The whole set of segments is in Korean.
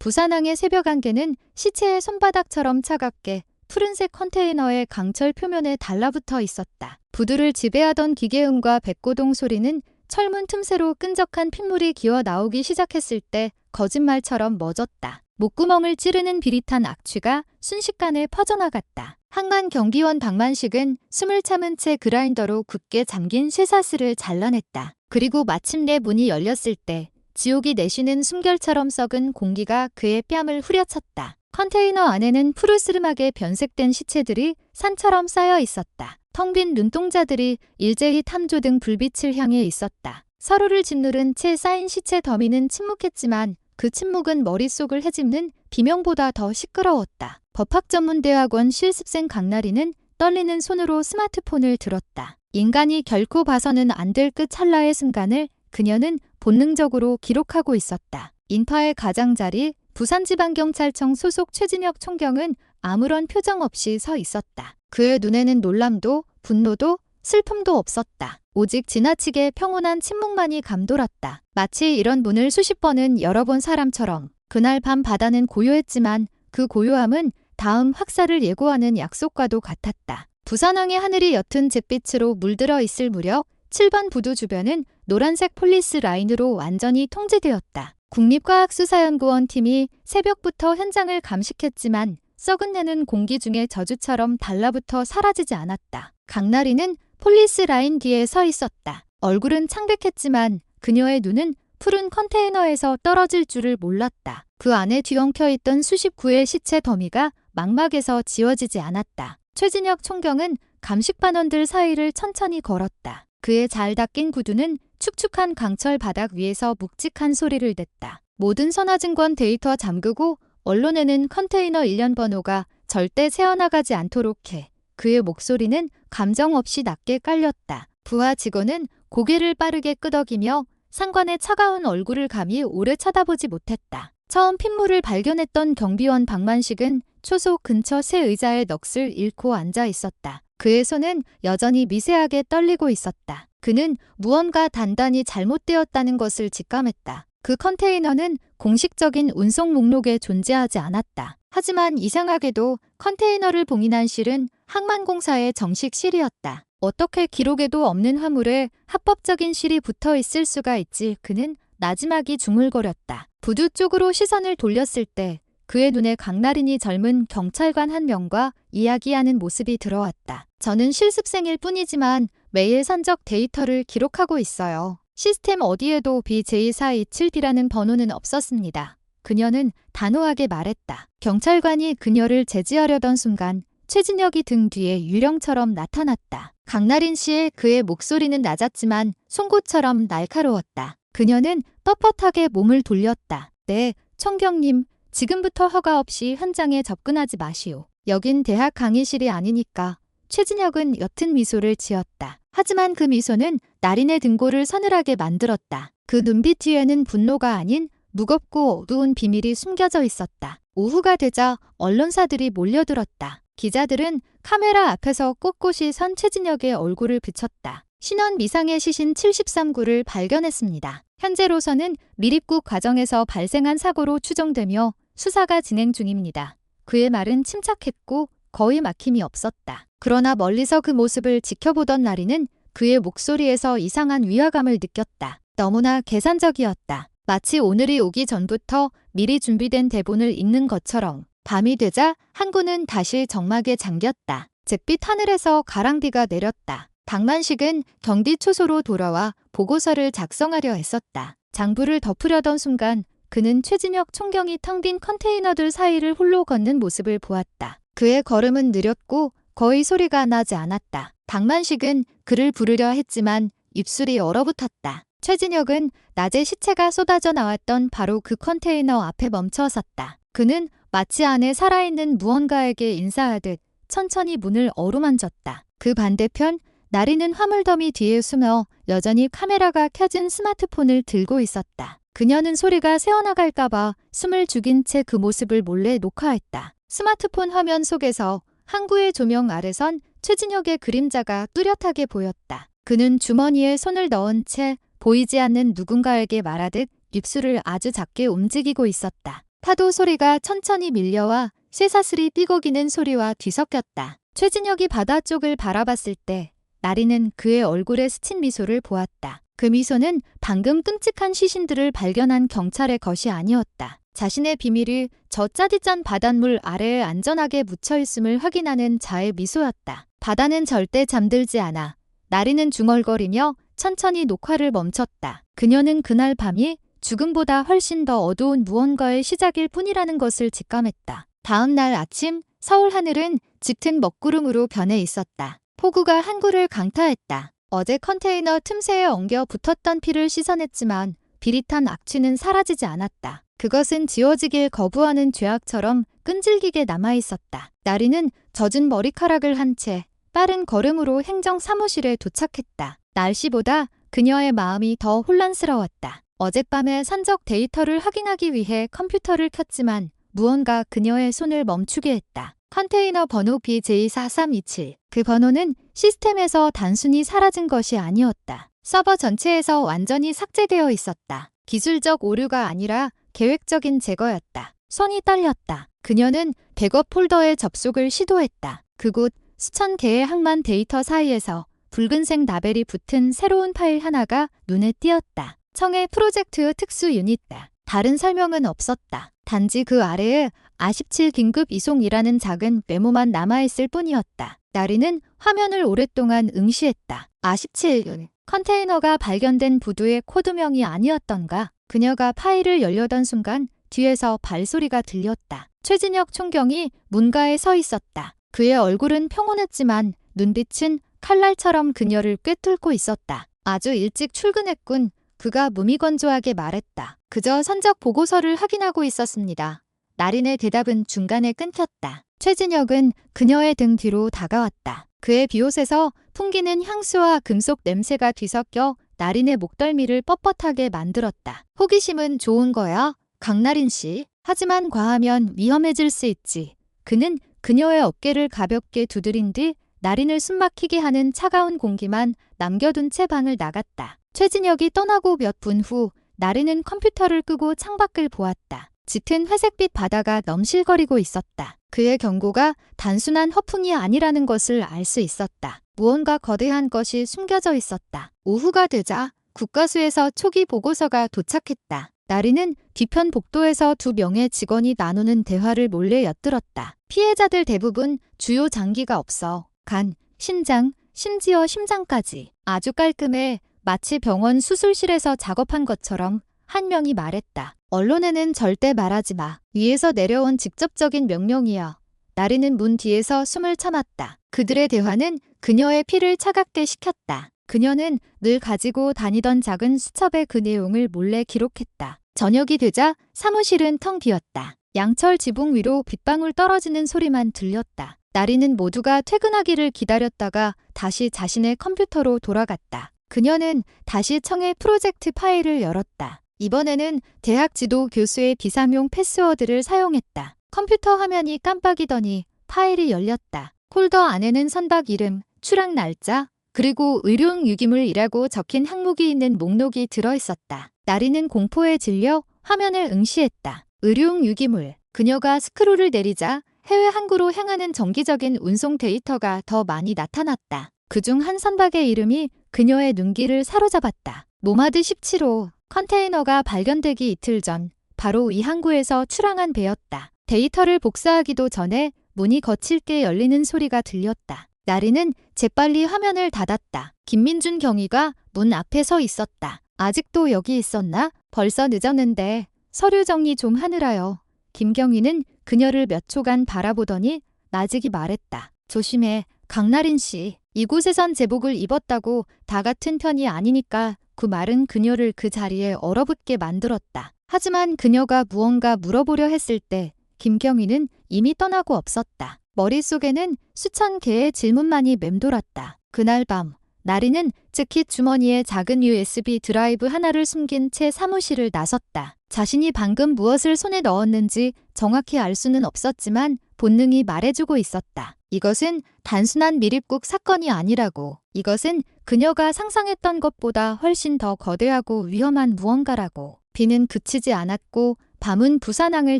부산항의 새벽 안개는 시체의 손바닥처럼 차갑게 푸른색 컨테이너의 강철 표면에 달라붙어 있었다. 부두를 지배하던 기계음과 백고동 소리는 철문 틈새로 끈적한 핏물이 기어 나오기 시작했을 때 거짓말처럼 멎었다. 목구멍을 찌르는 비릿한 악취가 순식간에 퍼져나갔다. 항만 경비원 박만식은 숨을 참은 채 그라인더로 굳게 잠긴 쇠사슬을 잘라냈다. 그리고 마침내 문이 열렸을 때 지옥이 내쉬는 숨결처럼 썩은 공기가 그의 뺨을 후려쳤다. 컨테이너 안에는 푸르스름하게 변색된 시체들이 산처럼 쌓여 있었다. 텅 빈 눈동자들이 일제히 탐조등 불빛을 향해 있었다. 서로를 짓누른 채 쌓인 시체 더미는 침묵했지만 그 침묵은 머릿속을 헤집는 비명보다 더 시끄러웠다. 법학전문대학원 실습생 강나리는 떨리는 손으로 스마트폰을 들었다. 인간이 결코 봐서는 안 될 그 찰나의 순간을 그녀는 본능적으로 기록하고 있었다. 인파의 가장자리 부산지방경찰청 소속 최진혁 총경은 아무런 표정 없이 서 있었다. 그의 눈에는 놀람도 분노도 슬픔도 없었다. 오직 지나치게 평온한 침묵만이 감돌았다. 마치 이런 문을 수십 번은 열어본 사람처럼. 그날 밤 바다는 고요했지만 그 고요함은 다음 확살을 예고하는 약속과도 같았다. 부산항의 하늘이 옅은 잿빛으로 물들어 있을 무렵 7번 부두 주변은 노란색 폴리스 라인으로 완전히 통제되었다. 국립과학수사연구원 팀이 새벽부터 현장을 감식했지만 썩은 내는 공기 중에 저주처럼 달라붙어 사라지지 않았다. 강나리는 폴리스 라인 뒤에 서 있었다. 얼굴은 창백했지만 그녀의 눈은 푸른 컨테이너에서 떨어질 줄을 몰랐다. 그 안에 뒤엉켜 있던 수십 구의 시체 더미가 망막에서 지워지지 않았다. 최진혁 총경은 감식반원들 사이를 천천히 걸었다. 그의 잘 닦인 구두는 축축한 강철 바닥 위에서 묵직한 소리를 냈다. 모든 선화증권 데이터 잠그고 언론에는 컨테이너 일련 번호가 절대 새어나가지 않도록 해. 그의 목소리는 감정 없이 낮게 깔렸다. 부하 직원은 고개를 빠르게 끄덕이며 상관의 차가운 얼굴을 감히 오래 쳐다보지 못했다. 처음 핏물을 발견했던 경비원 박만식은 초소 근처 새 의자에 넋을 잃고 앉아 있었다. 그의 손은 여전히 미세하게 떨리고 있었다. 그는 무언가 단단히 잘못되었다는 것을 직감했다. 그 컨테이너는 공식적인 운송 목록에 존재하지 않았다. 하지만 이상하게도 컨테이너를 봉인한 실은 항만공사의 정식 실이었다. 어떻게 기록에도 없는 화물에 합법적인 실이 붙어 있을 수가 있지. 그는 나지막이 중얼거렸다. 부두 쪽으로 시선을 돌렸을 때 그의 눈에 강나린이 젊은 경찰관 한 명과 이야기하는 모습이 들어왔다. 저는 실습생일 뿐이지만 매일 산적 데이터를 기록하고 있어요. 시스템 어디에도 BJ427B라는 번호는 없었습니다. 그녀는 단호하게 말했다. 경찰관이 그녀를 제지하려던 순간 최진혁이 등 뒤에 유령처럼 나타났다. 강나린 씨의 그의 목소리는 낮았지만 송곳처럼 날카로웠다. 그녀는 뻣뻣하게 몸을 돌렸다. 네, 총경님. 지금부터 허가 없이 현장에 접근하지 마시오. 여긴 대학 강의실이 아니니까. 최진혁은 옅은 미소를 지었다. 하지만 그 미소는 나린의 등골을 서늘하게 만들었다. 그 눈빛 뒤에는 분노가 아닌 무겁고 어두운 비밀이 숨겨져 있었다. 오후가 되자 언론사들이 몰려들었다. 기자들은 카메라 앞에서 꼿꼿이 선 최진혁의 얼굴을 비췄다. 신원 미상의 시신 73구를 발견했습니다. 현재로서는 밀입국 과정에서 발생한 사고로 추정되며 수사가 진행 중입니다. 그의 말은 침착했고 거의 막힘이 없었다. 그러나 멀리서 그 모습을 지켜보던 나리는 그의 목소리에서 이상한 위화감을 느꼈다. 너무나 계산적이었다. 마치 오늘이 오기 전부터 미리 준비된 대본을 읽는 것처럼. 밤이 되자 항구는 다시 정막에 잠겼다. 잿빛 하늘에서 가랑비가 내렸다. 박만식은 경비 초소로 돌아와 보고서를 작성하려 했었다. 장부를 덮으려던 순간 그는 최진혁 총경이 텅 빈 컨테이너들 사이를 홀로 걷는 모습을 보았다. 그의 걸음은 느렸고 거의 소리가 나지 않았다. 박만식은 그를 부르려 했지만 입술이 얼어붙었다. 최진혁은 낮에 시체가 쏟아져 나왔던 바로 그 컨테이너 앞에 멈춰 섰다. 그는 마치 안에 살아있는 무언가에게 인사하듯 천천히 문을 어루만졌다. 그 반대편 나리는 화물더미 뒤에 숨어 여전히 카메라가 켜진 스마트폰을 들고 있었다. 그녀는 소리가 새어나갈까봐 숨을 죽인 채 그 모습을 몰래 녹화했다. 스마트폰 화면 속에서 항구의 조명 아래선 최진혁의 그림자가 뚜렷하게 보였다. 그는 주머니에 손을 넣은 채 보이지 않는 누군가에게 말하듯 입술을 아주 작게 움직이고 있었다. 파도 소리가 천천히 밀려와 쇠사슬이 삐걱이는 소리와 뒤섞였다. 최진혁이 바다 쪽을 바라봤을 때 나리는 그의 얼굴에 스친 미소를 보았다. 그 미소는 방금 끔찍한 시신들을 발견한 경찰의 것이 아니었다. 자신의 비밀이 저 짜디짠 바닷물 아래에 안전하게 묻혀있음을 확인하는 자의 미소였다. 바다는 절대 잠들지 않아. 나리는 중얼거리며 천천히 녹화를 멈췄다. 그녀는 그날 밤이 죽음보다 훨씬 더 어두운 무언가의 시작일 뿐이라는 것을 직감했다. 다음 날 아침 서울 하늘은 짙은 먹구름으로 변해 있었다. 폭우가 항구를 강타했다. 어제 컨테이너 틈새에 엉겨 붙었던 피를 씻어냈지만 비릿한 악취는 사라지지 않았다. 그것은 지워지길 거부하는 죄악처럼 끈질기게 남아있었다. 나리는 젖은 머리카락을 한 채 빠른 걸음으로 행정 사무실에 도착했다. 날씨보다 그녀의 마음이 더 혼란스러웠다. 어젯밤에 산적 데이터를 확인하기 위해 컴퓨터를 켰지만 무언가 그녀의 손을 멈추게 했다. 컨테이너 번호 BJ4327. 그 번호는 시스템에서 단순히 사라진 것이 아니었다. 서버 전체에서 완전히 삭제되어 있었다. 기술적 오류가 아니라 계획적인 제거였다. 손이 떨렸다. 그녀는 백업 폴더에 접속을 시도했다. 그곳 수천 개의 항만 데이터 사이에서 붉은색 라벨이 붙은 새로운 파일 하나가 눈에 띄었다. 청해 프로젝트 특수 유닛다. 다른 설명은 없었다. 단지 그 아래에 아17 긴급 이송이라는 작은 메모만 남아있을 뿐이었다. 나리는 화면을 오랫동안 응시했다. 아17. 컨테이너가 발견된 부두의 코드명이 아니었던가. 그녀가 파일을 열려던 순간 뒤에서 발소리가 들렸다. 최진혁 총경이 문가에 서 있었다. 그의 얼굴은 평온했지만 눈빛은 칼날처럼 그녀를 꿰뚫고 있었다. 아주 일찍 출근했군. 그가 무미건조하게 말했다. 그저 선적 보고서를 확인하고 있었습니다. 나린의 대답은 중간에 끊겼다. 최진혁은 그녀의 등 뒤로 다가왔다. 그의 비옷에서 풍기는 향수와 금속 냄새가 뒤섞여 나린의 목덜미를 뻣뻣하게 만들었다. 호기심은 좋은 거야, 강나린 씨. 하지만 과하면 위험해질 수 있지. 그는 그녀의 어깨를 가볍게 두드린 뒤 나린을 숨막히게 하는 차가운 공기만 남겨둔 채 방을 나갔다. 최진혁이 떠나고 몇 분 후 나린은 컴퓨터를 끄고 창밖을 보았다. 짙은 회색빛 바다가 넘실거리고 있었다. 그의 경고가 단순한 허풍이 아니라는 것을 알 수 있었다. 무언가 거대한 것이 숨겨져 있었다. 오후가 되자 국가수에서 초기 보고서가 도착했다. 나리는 뒤편 복도에서 두 명의 직원이 나누는 대화를 몰래 엿들었다. 피해자들 대부분 주요 장기가 없어. 간, 신장, 심지어 심장까지. 아주 깔끔해. 마치 병원 수술실에서 작업한 것처럼 한 명이 말했다. 언론에는 절대 말하지 마. 위에서 내려온 직접적인 명령이야. 나리는 문 뒤에서 숨을 참았다. 그들의 대화는 그녀의 피를 차갑게 식혔다. 그녀는 늘 가지고 다니던 작은 수첩에 그 내용을 몰래 기록했다. 저녁이 되자 사무실은 텅 비었다. 양철 지붕 위로 빗방울 떨어지는 소리만 들렸다. 나리는 모두가 퇴근하기를 기다렸다가 다시 자신의 컴퓨터로 돌아갔다. 그녀는 다시 청해 프로젝트 파일을 열었다. 이번에는 대학 지도 교수의 비상용 패스워드를 사용했다. 컴퓨터 화면이 깜빡이더니 파일이 열렸다. 폴더 안에는 선박 이름, 출항 날짜, 그리고 의료용 유기물이라고 적힌 항목이 있는 목록이 들어있었다. 나리는 공포에 질려 화면을 응시했다. 의료용 유기물. 그녀가 스크롤을 내리자 해외 항구로 향하는 정기적인 운송 데이터가 더 많이 나타났다. 그중 한 선박의 이름이 그녀의 눈길을 사로잡았다. 노마드 17호. 컨테이너가 발견되기 이틀 전 바로 이 항구에서 출항한 배였다. 데이터를 복사하기도 전에 문이 거칠게 열리는 소리가 들렸다. 나리는 재빨리 화면을 닫았다. 김민준 경위가 문 앞에 서 있었다. 아직도 여기 있었나? 벌써 늦었는데 서류 정리 좀 하느라요. 김경희는 그녀를 몇 초간 바라보더니 나직이 말했다. 조심해, 강나린 씨. 이곳에선 제복을 입었다고 다 같은 편이 아니니까. 그 말은 그녀를 그 자리에 얼어붙게 만들었다. 하지만 그녀가 무언가 물어보려 했을 때 김경희는 이미 떠나고 없었다. 머릿속에는 수천 개의 질문만이 맴돌았다. 그날 밤 나리는 재킷 주머니에 작은 USB 드라이브 하나를 숨긴 채 사무실을 나섰다. 자신이 방금 무엇을 손에 넣었는지 정확히 알 수는 없었지만 본능이 말해주고 있었다. 이것은 단순한 미립국 사건이 아니라고. 이것은 그녀가 상상했던 것보다 훨씬 더 거대하고 위험한 무언가라고. 비는 그치지 않았고 밤은 부산항을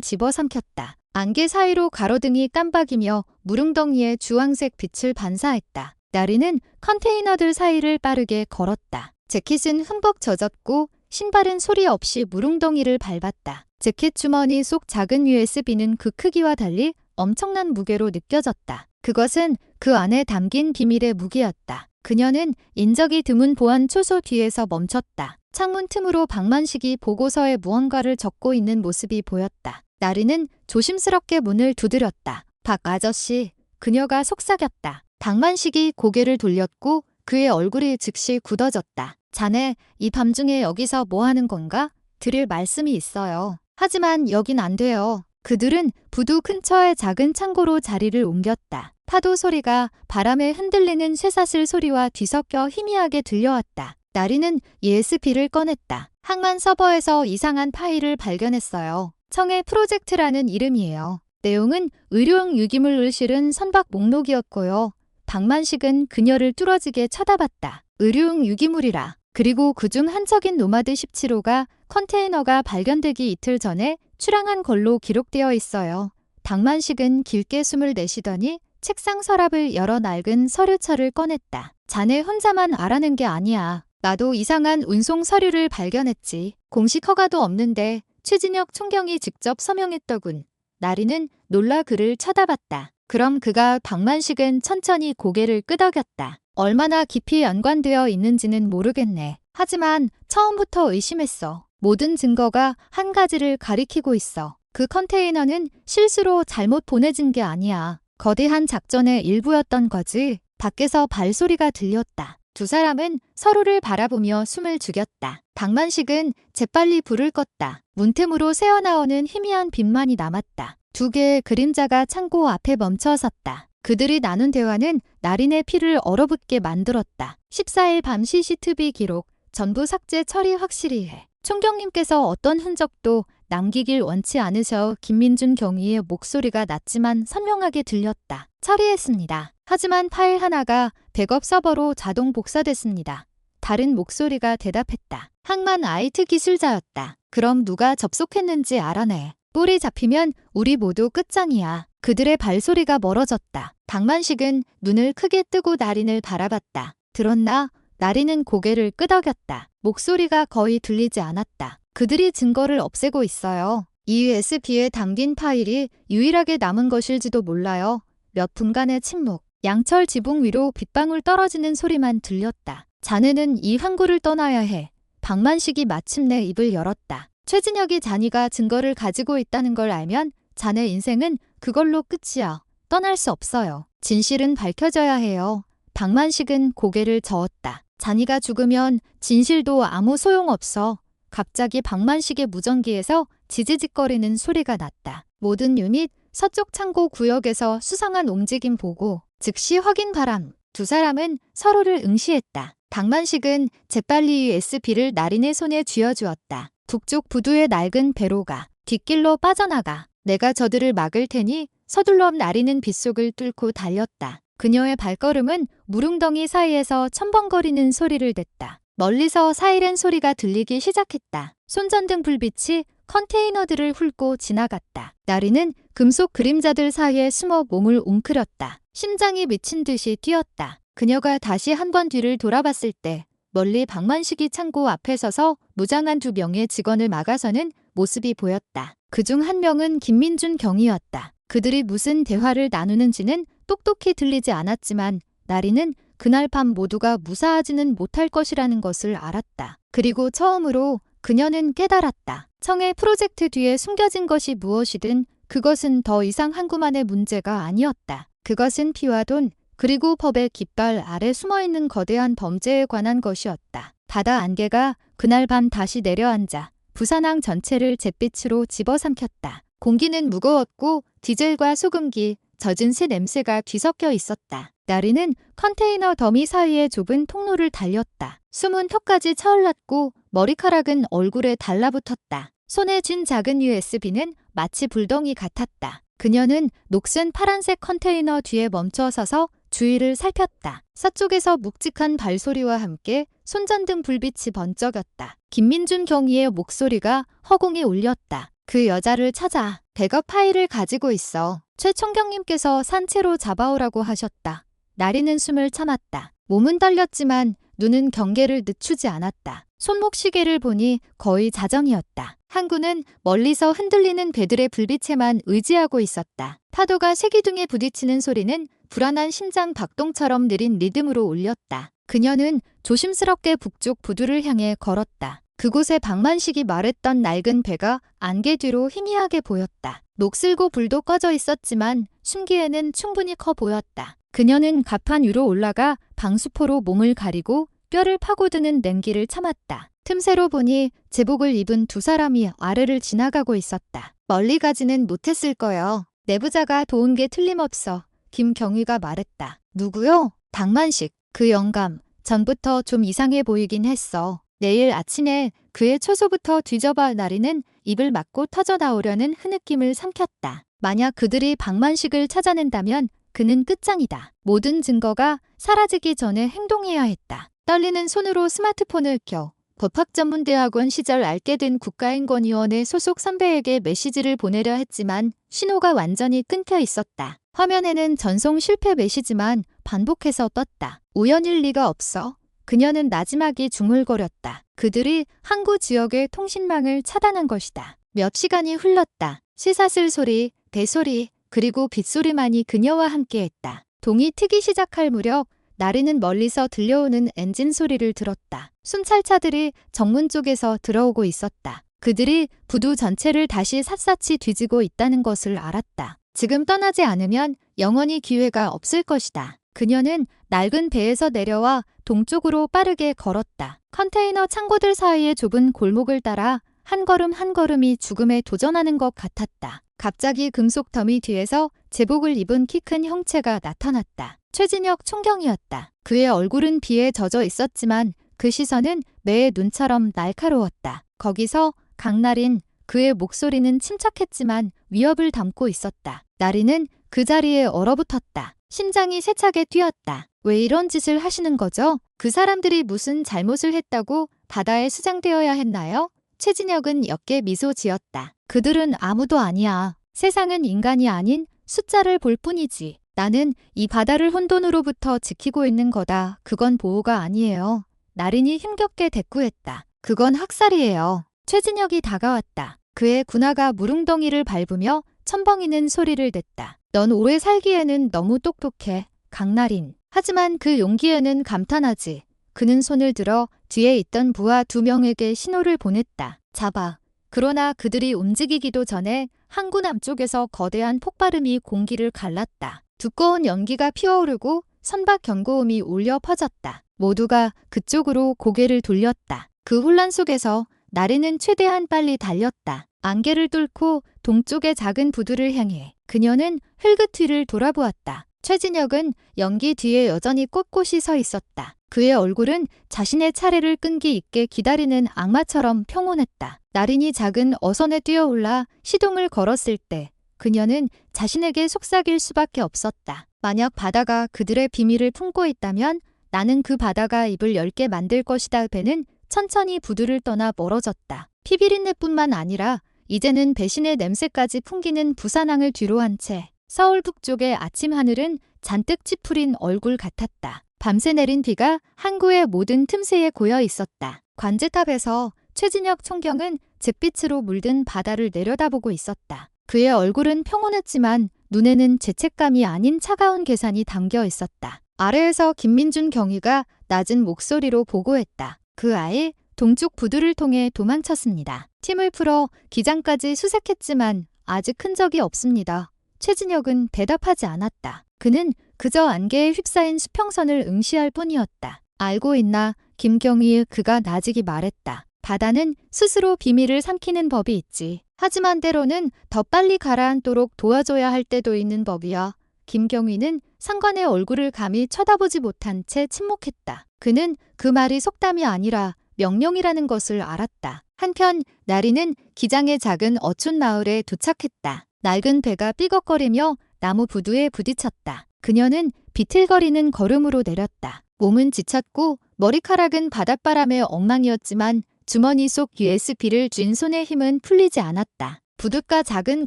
집어삼켰다. 안개 사이로 가로등이 깜박이며 무릉덩이에 주황색 빛을 반사했다. 나리는 컨테이너들 사이를 빠르게 걸었다. 재킷은 흠뻑 젖었고 신발은 소리 없이 무릉덩이를 밟았다. 재킷 주머니 속 작은 USB는 그 크기와 달리 엄청난 무게로 느껴졌다. 그것은 그 안에 담긴 비밀의 무기였다. 그녀는 인적이 드문 보안 초소 뒤에서 멈췄다. 창문 틈으로 박만식이 보고서에 무언가를 적고 있는 모습이 보였다. 나리는 조심스럽게 문을 두드렸다. 박 아저씨, 그녀가 속삭였다. 박만식이 고개를 돌렸고 그의 얼굴이 즉시 굳어졌다. 자네, 이 밤중에 여기서 뭐 하는 건가? 드릴 말씀이 있어요. 하지만 여긴 안 돼요. 그들은 부두 근처의 작은 창고로 자리를 옮겼다. 파도 소리가 바람에 흔들리는 쇠사슬 소리와 뒤섞여 희미하게 들려왔다. 나리는 USB를 꺼냈다. 항만 서버에서 이상한 파일을 발견했어요. 청해 프로젝트라는 이름이에요. 내용은 의료용 유기물을 실은 선박 목록이었고요. 박만식은 그녀를 뚫어지게 쳐다봤다. 의료용 유기물이라. 그리고 그중 한 척인 노마드 17호가 컨테이너가 발견되기 이틀 전에 출항한 걸로 기록되어 있어요. 박만식은 길게 숨을 내쉬더니 책상 서랍을 열어 낡은 서류철을 꺼냈다. 자네 혼자만 알아낸 게 아니야. 나도 이상한 운송 서류를 발견했지. 공식 허가도 없는데 최진혁 총경이 직접 서명했더군. 나리는 놀라 그를 쳐다봤다. 그럼 그가 박만식은 천천히 고개를 끄덕였다. 얼마나 깊이 연관되어 있는지는 모르겠네. 하지만 처음부터 의심했어. 모든 증거가 한 가지를 가리키고 있어. 그 컨테이너는 실수로 잘못 보내진 게 아니야. 거대한 작전의 일부였던 거지. 밖에서 발소리가 들렸다. 두 사람은 서로를 바라보며 숨을 죽였다. 박만식은 재빨리 불을 껐다. 문틈으로 새어나오는 희미한 빛만이 남았다. 두 개의 그림자가 창고 앞에 멈춰섰다. 그들이 나눈 대화는 나린의 피를 얼어붙게 만들었다. 14일 밤 CCTV 기록, 전부 삭제 처리 확실히 해. 총경님께서 어떤 흔적도 남기길 원치 않으셔. 김민준 경위의 목소리가 낮지만 선명하게 들렸다. 처리했습니다. 하지만 파일 하나가 백업 서버로 자동 복사됐습니다. 다른 목소리가 대답했다. 항만 IT 기술자였다. 그럼 누가 접속했는지 알아내. 뿔이 잡히면 우리 모두 끝장이야. 그들의 발소리가 멀어졌다. 박만식은 눈을 크게 뜨고 나린을 바라봤다. 들었나? 나린은 고개를 끄덕였다. 목소리가 거의 들리지 않았다. 그들이 증거를 없애고 있어요. 이 USB에 담긴 파일이 유일하게 남은 것일지도 몰라요. 몇 분간의 침묵. 양철 지붕 위로 빗방울 떨어지는 소리만 들렸다. 자네는 이 항구를 떠나야 해. 박만식이 마침내 입을 열었다. 최진혁이 자네가 증거를 가지고 있다는 걸 알면 자네 인생은 그걸로 끝이야. 떠날 수 없어요. 진실은 밝혀져야 해요. 박만식은 고개를 저었다. 자네가 죽으면 진실도 아무 소용없어. 갑자기 박만식의 무전기에서 지지직거리는 소리가 났다. 모든 유닛 서쪽 창고 구역에서 수상한 움직임 보고 즉시 확인 바람. 두 사람은 서로를 응시했다. 박만식은 재빨리 USB를 나린의 손에 쥐어주었다. 북쪽 부두의 낡은 배로가 뒷길로 빠져나가. 내가 저들을 막을 테니 서둘러. 나리는 빗속을 뚫고 달렸다. 그녀의 발걸음은 무릉덩이 사이에서 첨벙거리는 소리를 냈다. 멀리서 사이렌 소리가 들리기 시작했다. 손전등 불빛이 컨테이너들을 훑고 지나갔다. 나리는 금속 그림자들 사이에 숨어 몸을 웅크렸다. 심장이 미친 듯이 뛰었다. 그녀가 다시 한 번 뒤를 돌아봤을 때 멀리 박만식이 창고 앞에 서서 무장한 2명의 직원을 막아서는 모습이 보였다. 그중 한 명은 김민준 경이었다. 그들이 무슨 대화를 나누는지는 똑똑히 들리지 않았지만 나리는 그날 밤 모두가 무사하지는 못할 것이라는 것을 알았다. 그리고 처음으로 그녀는 깨달았다. 청해 프로젝트 뒤에 숨겨진 것이 무엇이든 그것은 더 이상 항구만의 문제가 아니었다. 그것은 피와 돈, 그리고 법의 깃발 아래 숨어있는 거대한 범죄에 관한 것이었다. 바다 안개가 그날 밤 다시 내려앉아 부산항 전체를 잿빛으로 집어삼켰다. 공기는 무거웠고 디젤과 소금기, 젖은 새 냄새가 뒤섞여 있었다. 나리는 컨테이너 더미 사이의 좁은 통로를 달렸다. 숨은 턱까지 차올랐고 머리카락은 얼굴에 달라붙었다. 손에 쥔 작은 USB는 마치 불덩이 같았다. 그녀는 녹슨 파란색 컨테이너 뒤에 멈춰 서서 주위를 살폈다. 서쪽에서 묵직한 발소리와 함께 손전등 불빛이 번쩍였다. 김민준 경위의 목소리가 허공에 울렸다. 그 여자를 찾아. 백업 파일을 가지고 있어. 최 총경님께서 산채로 잡아오라고 하셨다. 나리는 숨을 참았다. 몸은 떨렸지만 눈은 경계를 늦추지 않았다. 손목 시계를 보니 거의 자정이었다. 항구는 멀리서 흔들리는 배들의 불빛에만 의지하고 있었다. 파도가 세기둥에 부딪히는 소리는 불안한 심장 박동처럼 느린 리듬으로 울렸다. 그녀는 조심스럽게 북쪽 부두를 향해 걸었다. 그곳에 박만식이 말했던 낡은 배가 안개 뒤로 희미하게 보였다. 녹슬고 불도 꺼져 있었지만 숨기에는 충분히 커 보였다. 그녀는 갑판 위로 올라가 방수포로 몸을 가리고 뼈를 파고드는 냉기를 참았다. 틈새로 보니 제복을 입은 두 사람이 아래를 지나가고 있었다. 멀리 가지는 못했을 거요. 내부자가 도운 게 틀림없어. 김경희가 말했다. 누구요? 박만식. 그 영감. 전부터 좀 이상해 보이긴 했어. 내일 아침에 그의 초소부터 뒤져봐. 나리는 입을 막고 터져나오려는 흐느낌을 삼켰다. 만약 그들이 박만식을 찾아낸다면 그는 끝장이다. 모든 증거가 사라지기 전에 행동해야 했다. 떨리는 손으로 스마트폰을 켜 법학전문대학원 시절 알게 된 국가인권위원회 소속 선배에게 메시지를 보내려 했지만 신호가 완전히 끊겨 있었다. 화면에는 전송 실패 메시지만 반복해서 떴다. 우연일 리가 없어. 그녀는 나지막이 중얼거렸다. 그들이 항구 지역의 통신망을 차단한 것이다. 몇 시간이 흘렀다. 쇠사슬 소리, 배소리, 그리고 빗소리만이 그녀와 함께했다. 동이 트기 시작할 무렵 나리는 멀리서 들려오는 엔진 소리를 들었다. 순찰차들이 정문 쪽에서 들어오고 있었다. 그들이 부두 전체를 다시 샅샅이 뒤지고 있다는 것을 알았다. 지금 떠나지 않으면 영원히 기회가 없을 것이다. 그녀는 낡은 배에서 내려와 동쪽으로 빠르게 걸었다. 컨테이너 창고들 사이의 좁은 골목을 따라 한 걸음 한 걸음이 죽음에 도전하는 것 같았다. 갑자기 금속 더미 뒤에서 제복을 입은 키 큰 형체가 나타났다. 최진혁 총경이었다. 그의 얼굴은 비에 젖어 있었지만 그 시선은 매의 눈처럼 날카로웠다. 거기서 강나린, 그의 목소리는 침착했지만 위협을 담고 있었다. 나리는 그 자리에 얼어붙었다. 심장이 세차게 뛰었다. 왜 이런 짓을 하시는 거죠? 그 사람들이 무슨 잘못을 했다고 바다에 수장되어야 했나요? 최진혁은 옅게 미소 지었다. 그들은 아무도 아니야. 세상은 인간이 아닌 숫자를 볼 뿐이지. 나는 이 바다를 혼돈으로부터 지키고 있는 거다. 그건 보호가 아니에요. 나린이 힘겹게 대꾸했다. 그건 학살이에요. 최진혁이 다가왔다. 그의 군화가 무릉덩이를 밟으며 첨벙이는 소리를 냈다. 넌 오래 살기에는 너무 똑똑해. 강나린. 하지만 그 용기에는 감탄하지. 그는 손을 들어 뒤에 있던 부하 2명에게 신호를 보냈다. 잡아. 그러나 그들이 움직이기도 전에 항구 남쪽에서 거대한 폭발음이 공기를 갈랐다. 두꺼운 연기가 피어오르고 선박 경고음이 울려 퍼졌다. 모두가 그쪽으로 고개를 돌렸다. 그 혼란 속에서 나리는 최대한 빨리 달렸다. 안개를 뚫고 동쪽의 작은 부두를 향해 그녀는 흙끝 위를 돌아보았다. 최진혁은 연기 뒤에 여전히 꼿꼿이 서 있었다. 그의 얼굴은 자신의 차례를 끈기 있게 기다리는 악마처럼 평온했다. 나린이 작은 어선에 뛰어올라 시동을 걸었을 때 그녀는 자신에게 속삭일 수밖에 없었다. 만약 바다가 그들의 비밀을 품고 있다면 나는 그 바다가 입을 열게 만들 것이다. 배는 천천히 부두를 떠나 멀어졌다. 피비린내뿐만 아니라 이제는 배신의 냄새까지 풍기는 부산항을 뒤로 한 채 서울 북쪽의 아침 하늘은 잔뜩 찌푸린 얼굴 같았다. 밤새 내린 비가 항구의 모든 틈새에 고여 있었다. 관제탑에서 최진혁 총경은 잿빛으로 물든 바다를 내려다보고 있었다. 그의 얼굴은 평온했지만 눈에는 죄책감이 아닌 차가운 계산이 담겨 있었다. 아래에서 김민준 경위가 낮은 목소리로 보고했다. 그 아이 동쪽 부두를 통해 도망쳤습니다. 팀을 풀어 기장까지 수색했지만 아직 흔적이 없습니다. 최진혁은 대답하지 않았다. 그는 그저 안개에 휩싸인 수평선을 응시할 뿐이었다. 알고 있나? 김경희 그가 나직이 말했다. 바다는 스스로 비밀을 삼키는 법이 있지. 하지만 때로는 더 빨리 가라앉도록 도와줘야 할 때도 있는 법이야. 김경희는 상관의 얼굴을 감히 쳐다보지 못한 채 침묵했다. 그는 그 말이 속담이 아니라 명령이라는 것을 알았다. 한편 나리는 기장의 작은 어촌 마을에 도착했다. 낡은 배가 삐걱거리며 나무 부두에 부딪혔다. 그녀는 비틀거리는 걸음으로 내렸다. 몸은 지쳤고 머리카락은 바닷바람에 엉망이었지만 주머니 속 USB를 쥔 손의 힘은 풀리지 않았다. 부둣가 작은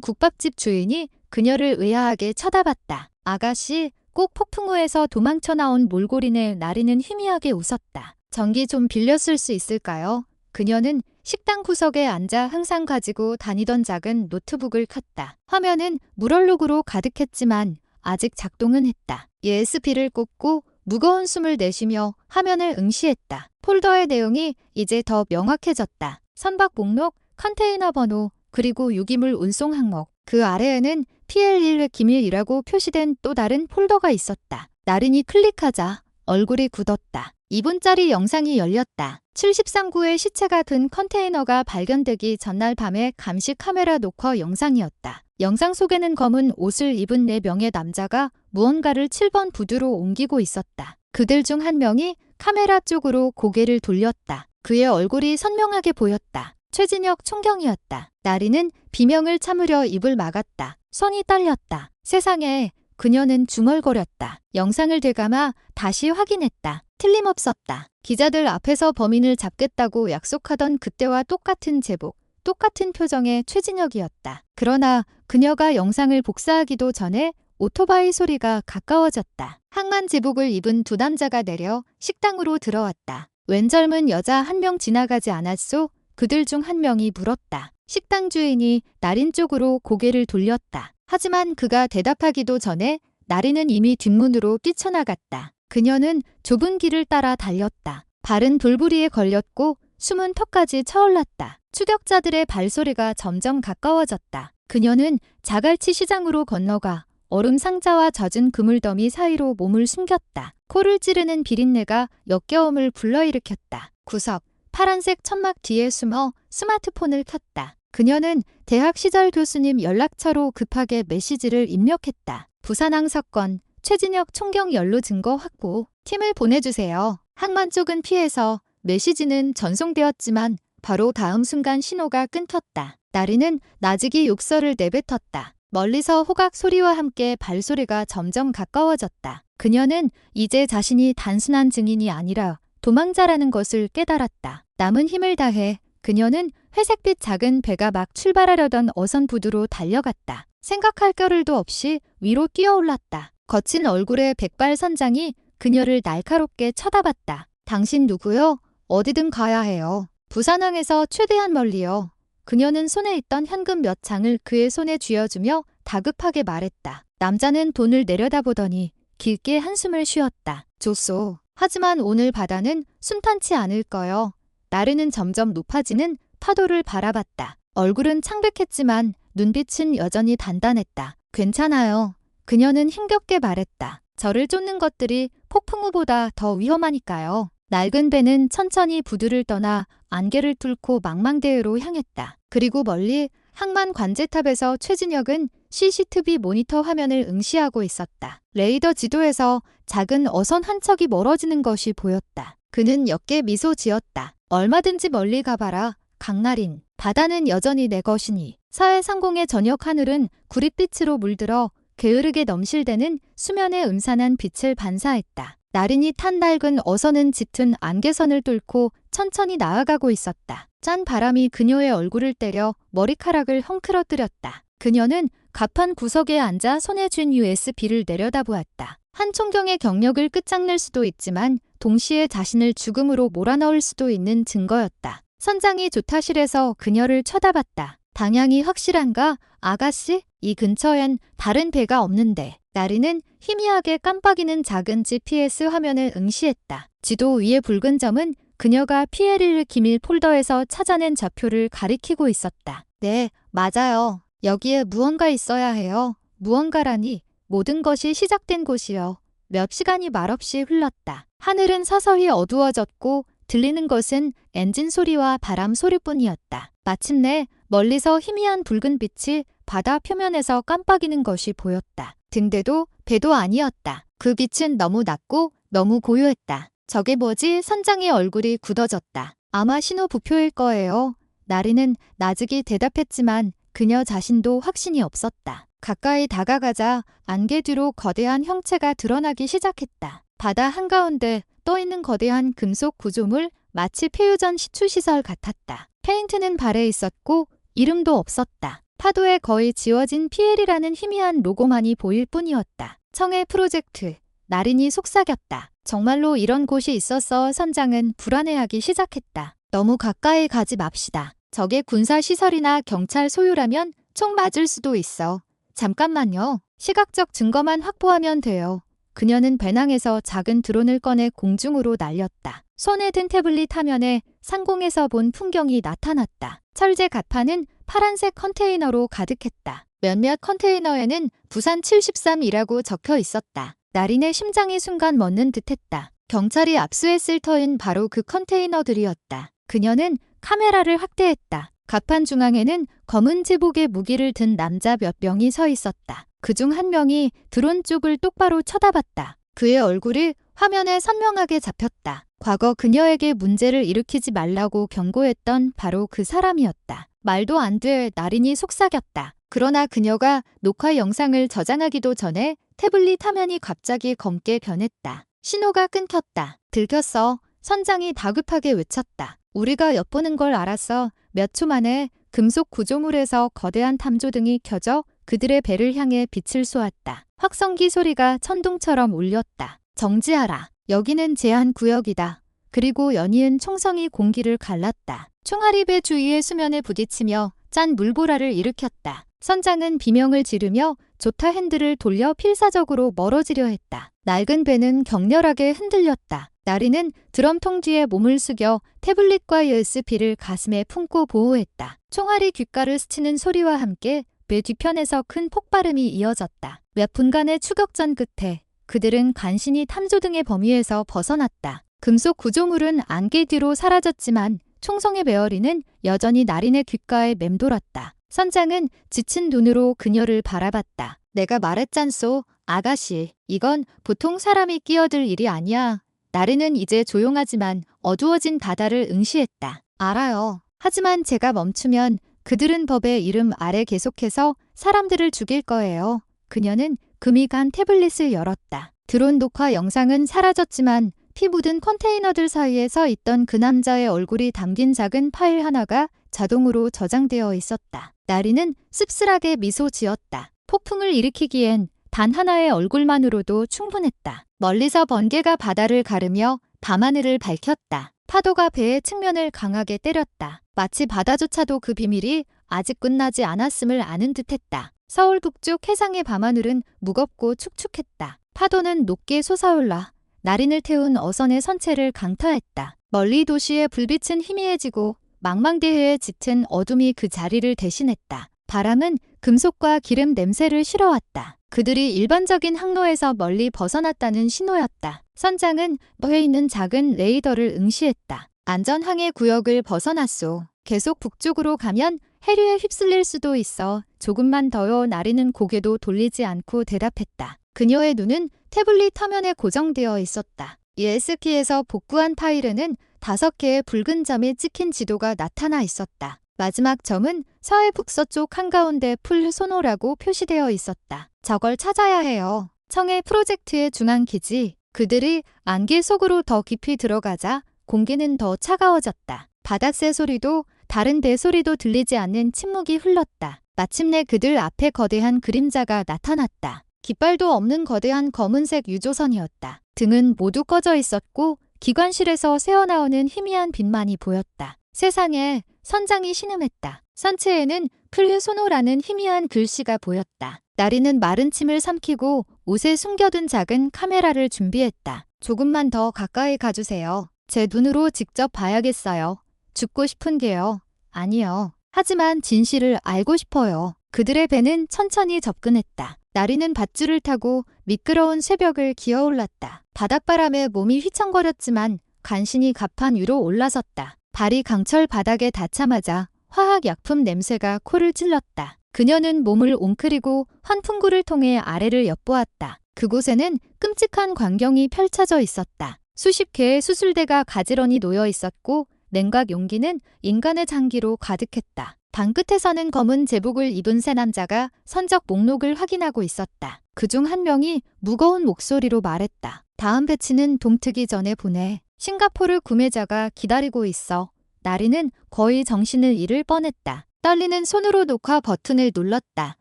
국밥집 주인이 그녀를 의아하게 쳐다봤다. 아가씨, 꼭 폭풍우에서 도망쳐 나온 몰골이네. 나리는 희미하게 웃었다. 전기 좀 빌려 쓸 수 있을까요? 그녀는 식당 구석에 앉아 항상 가지고 다니던 작은 노트북을 켰다. 화면은 물얼룩으로 가득했지만 아직 작동은 했다. ESP를 꽂고 무거운 숨을 내쉬며 화면을 응시했다. 폴더의 내용이 이제 더 명확해졌다. 선박 목록, 컨테이너 번호, 그리고 유기물 운송 항목. 그 아래에는 PL1 기밀이라고 표시된 또 다른 폴더가 있었다. 나린이 클릭하자 얼굴이 굳었다. 2분짜리 영상이 열렸다. 73구의 시체가 든 컨테이너가 발견되기 전날 밤에 감시 카메라 녹화 영상이었다. 영상 속에는 검은 옷을 입은 4명의 남자가 무언가를 7번 부두로 옮기고 있었다. 그들 중 한 명이 카메라 쪽으로 고개를 돌렸다. 그의 얼굴이 선명하게 보였다. 최진혁 총경이었다. 나리는 비명을 참으려 입을 막았다. 손이 떨렸다. 세상에, 그녀는 중얼거렸다. 영상을 되감아 다시 확인했다. 틀림없었다. 기자들 앞에서 범인을 잡겠다고 약속하던 그때와 똑같은 제복, 똑같은 표정의 최진혁이었다. 그러나 그녀가 영상을 복사하기도 전에 오토바이 소리가 가까워졌다. 항만 제복을 입은 2 남자가 내려 식당으로 들어왔다. 웬 젊은 여자 한 명 지나가지 않았소? 그들 중 한 명이 물었다. 식당 주인이 나린 쪽으로 고개를 돌렸다. 하지만 그가 대답하기도 전에 나린은 이미 뒷문으로 뛰쳐나갔다. 그녀는 좁은 길을 따라 달렸다. 발은 돌부리에 걸렸고 숨은 턱까지 차올랐다. 추격자들의 발소리가 점점 가까워졌다. 그녀는 자갈치 시장으로 건너가 얼음 상자와 젖은 그물더미 사이로 몸을 숨겼다. 코를 찌르는 비린내가 역겨움을 불러일으켰다. 구석, 파란색 천막 뒤에 숨어 스마트폰을 켰다. 그녀는 대학 시절 교수님 연락처로 급하게 메시지를 입력했다. 부산항 사건, 최진혁 총경 연루 증거 확보, 팀을 보내주세요. 항만 쪽은 피해서 메시지는 전송되었지만 바로 다음 순간 신호가 끊겼다. 나리는 나직이 욕설을 내뱉었다. 멀리서 호각 소리와 함께 발소리가 점점 가까워졌다. 그녀는 이제 자신이 단순한 증인이 아니라 도망자라는 것을 깨달았다. 남은 힘을 다해 그녀는 회색빛 작은 배가 막 출발하려던 어선 부두로 달려갔다. 생각할 겨를도 없이 위로 뛰어올랐다. 거친 얼굴의 백발 선장이 그녀를 날카롭게 쳐다봤다. 당신 누구요? 어디든 가야 해요. 부산항에서 최대한 멀리요. 그녀는 손에 있던 현금 몇 장을 그의 손에 쥐어주며 다급하게 말했다. 남자는 돈을 내려다보더니 길게 한숨을 쉬었다. 좋소. 하지만 오늘 바다는 순탄치 않을 거요. 나르는 점점 높아지는 파도를 바라봤다. 얼굴은 창백했지만 눈빛은 여전히 단단했다. 괜찮아요. 그녀는 힘겹게 말했다. 저를 쫓는 것들이 폭풍우보다 더 위험하니까요. 낡은 배는 천천히 부두를 떠나 안개를 뚫고 망망대해로 향했다. 그리고 멀리 항만 관제탑에서 최진혁은 CCTV 모니터 화면을 응시하고 있었다. 레이더 지도에서 작은 어선 한 척이 멀어지는 것이 보였다. 그는 옅게 미소 지었다. 얼마든지 멀리 가봐라. 강나린. 바다는 여전히 내 것이니. 서해 상공의 저녁 하늘은 구릿빛으로 물들어 게으르게 넘실대는 수면의 음산한 빛을 반사했다. 나린이 탄 낡은 어선은 짙은 안개선을 뚫고 천천히 나아가고 있었다. 짠 바람이 그녀의 얼굴을 때려 머리카락을 헝클어뜨렸다. 그녀는 갑판 구석에 앉아 손에 쥔 USB를 내려다보았다. 한 총경의 경력을 끝장낼 수도 있지만 동시에 자신을 죽음으로 몰아넣을 수도 있는 증거였다. 선장이 조타실에서 그녀를 쳐다봤다. 방향이 확실한가? 아가씨? 이 근처엔 다른 배가 없는데. 나리는 희미하게 깜빡이는 작은 GPS 화면을 응시했다. 지도 위의 붉은 점은 그녀가 PL1 기밀 폴더에서 찾아낸 좌표를 가리키고 있었다. 네, 맞아요. 여기에 무언가 있어야 해요. 무언가라니 모든 것이 시작된 곳이요. 몇 시간이 말없이 흘렀다. 하늘은 서서히 어두워졌고 들리는 것은 엔진 소리와 바람 소리뿐이었다. 마침내 멀리서 희미한 붉은 빛이 바다 표면에서 깜빡이는 것이 보였다. 등대도 배도 아니었다. 그 빛은 너무 낮고 너무 고요했다. 저게 뭐지? 선장의 얼굴이 굳어졌다. 아마 신호 부표일 거예요. 나리는 나직이 대답했지만 그녀 자신도 확신이 없었다. 가까이 다가가자 안개 뒤로 거대한 형체가 드러나기 시작했다. 바다 한가운데 떠있는 거대한 금속 구조물, 마치 폐유전 시추시설 같았다. 페인트는 발에 있었고 이름도 없었다. 파도에 거의 지워진 PL이라는 희미한 로고만이 보일 뿐이었다. 청해 프로젝트. 나린이 속삭였다. 정말로 이런 곳이 있었어. 선장은 불안해하기 시작했다. 너무 가까이 가지 맙시다. 저게 군사시설이나 경찰 소유라면 총 맞을 수도 있어. 잠깐만요. 시각적 증거만 확보하면 돼요. 그녀는 배낭에서 작은 드론을 꺼내 공중으로 날렸다. 손에 든 태블릿 화면에 상공에서 본 풍경이 나타났다. 철제 갑판은 파란색 컨테이너로 가득했다. 몇몇 컨테이너에는 부산 73이라고 적혀 있었다. 나린의 심장이 순간 멎는 듯했다. 경찰이 압수했을 터인 바로 그 컨테이너들이었다. 그녀는 카메라를 확대했다. 갑판 중앙에는 검은 제복의 무기를 든 남자 몇 명이 서 있었다. 그중 한 명이 드론 쪽을 똑바로 쳐다봤다. 그의 얼굴이 화면에 선명하게 잡혔다. 과거 그녀에게 문제를 일으키지 말라고 경고했던 바로 그 사람이었다. 말도 안 돼. 나린이 속삭였다. 그러나 그녀가 녹화 영상을 저장하기도 전에 태블릿 화면이 갑자기 검게 변했다. 신호가 끊겼다. 들켰어. 선장이 다급하게 외쳤다. 우리가 엿보는 걸 알았어. 몇 초 만에 금속 구조물에서 거대한 탐조등이 켜져 그들의 배를 향해 빛을 쏘았다. 확성기 소리가 천둥처럼 울렸다. 정지하라. 여기는 제한 구역이다. 그리고 연이은 총성이 공기를 갈랐다. 총알이 배 주위의 수면에 부딪히며 짠 물보라를 일으켰다. 선장은 비명을 지르며 조타 핸들을 돌려 필사적으로 멀어지려 했다. 낡은 배는 격렬하게 흔들렸다. 나린은 드럼통 뒤에 몸을 숙여 태블릿과 USB를 가슴에 품고 보호했다. 총알이 귓가를 스치는 소리와 함께 배 뒤편에서 큰 폭발음이 이어졌다. 몇 분간의 추격전 끝에 그들은 간신히 탐조등의 범위에서 벗어났다. 금속 구조물은 안개 뒤로 사라졌지만 총성의 배어리는 여전히 나린의 귓가에 맴돌았다. 선장은 지친 눈으로 그녀를 바라봤다. 내가 말했잖소, 아가씨. 이건 보통 사람이 끼어들 일이 아니야. 나린은 이제 조용하지만 어두워진 바다를 응시했다. 알아요. 하지만 제가 멈추면 그들은 법의 이름 아래 계속해서 사람들을 죽일 거예요. 그녀는 금이 간 태블릿을 열었다. 드론 녹화 영상은 사라졌지만 피 묻은 컨테이너들 사이에 서 있던 그 남자의 얼굴이 담긴 작은 파일 하나가 자동으로 저장되어 있었다. 나린은 씁쓸하게 미소 지었다. 폭풍을 일으키기엔 단 하나의 얼굴만으로도 충분했다. 멀리서 번개가 바다를 가르며 밤하늘을 밝혔다. 파도가 배의 측면을 강하게 때렸다. 마치 바다조차도 그 비밀이 아직 끝나지 않았음을 아는 듯했다. 서울 북쪽 해상의 밤하늘은 무겁고 축축했다. 파도는 높게 솟아올라 나린을 태운 어선의 선체를 강타했다. 멀리 도시의 불빛은 희미해지고 망망대해에 짙은 어둠이 그 자리를 대신했다. 바람은 금속과 기름 냄새를 실어왔다. 그들이 일반적인 항로에서 멀리 벗어났다는 신호였다. 선장은 배에 있는 작은 레이더를 응시했다. 안전항해 구역을 벗어났소. 계속 북쪽으로 가면 해류에 휩쓸릴 수도 있어. 조금만 더요. 나리는 고개도 돌리지 않고 대답했다. 그녀의 눈은 태블릿 화면에 고정되어 있었다. ESK에서 복구한 파일에는 5개의 붉은 점이 찍힌 지도가 나타나 있었다. 마지막 점은 서해 북서쪽 한가운데 풀소노라고 표시되어 있었다. 저걸 찾아야 해요. 청해 프로젝트의 중앙기지. 그들이 안개 속으로 더 깊이 들어가자 공기는 더 차가워졌다. 바닷새 소리도 다른 배 소리도 들리지 않는 침묵이 흘렀다. 마침내 그들 앞에 거대한 그림자가 나타났다. 깃발도 없는 거대한 검은색 유조선이었다. 등은 모두 꺼져 있었고 기관실에서 새어나오는 희미한 빛만이 보였다. 세상에, 선장이 신음했다. 선체에는 풀소노라는 희미한 글씨가 보였다. 나리는 마른 침을 삼키고 옷에 숨겨둔 작은 카메라를 준비했다. 조금만 더 가까이 가주세요. 제 눈으로 직접 봐야겠어요. 죽고 싶은 게요. 아니요. 하지만 진실을 알고 싶어요. 그들의 배는 천천히 접근했다. 나리는 밧줄을 타고 미끄러운 쇠벽을 기어올랐다. 바닷바람에 몸이 휘청거렸지만 간신히 갑판 위로 올라섰다. 발이 강철 바닥에 닿자마자 화학약품 냄새가 코를 찔렀다. 그녀는 몸을 옹크리고 환풍구를 통해 아래를 엿보았다. 그곳에는 끔찍한 광경이 펼쳐져 있었다. 수십 개의 수술대가 가지런히 놓여 있었고 냉각 용기는 인간의 장기로 가득했다. 방끝에서는 검은 제복을 입은 세 남자가 선적 목록을 확인하고 있었다. 그중 한 명이 무거운 목소리로 말했다. 다음 배치는 동트기 전에 보내. 싱가포르 구매자가 기다리고 있어. 나리는 거의 정신을 잃을 뻔했다. 떨리는 손으로 녹화 버튼을 눌렀다.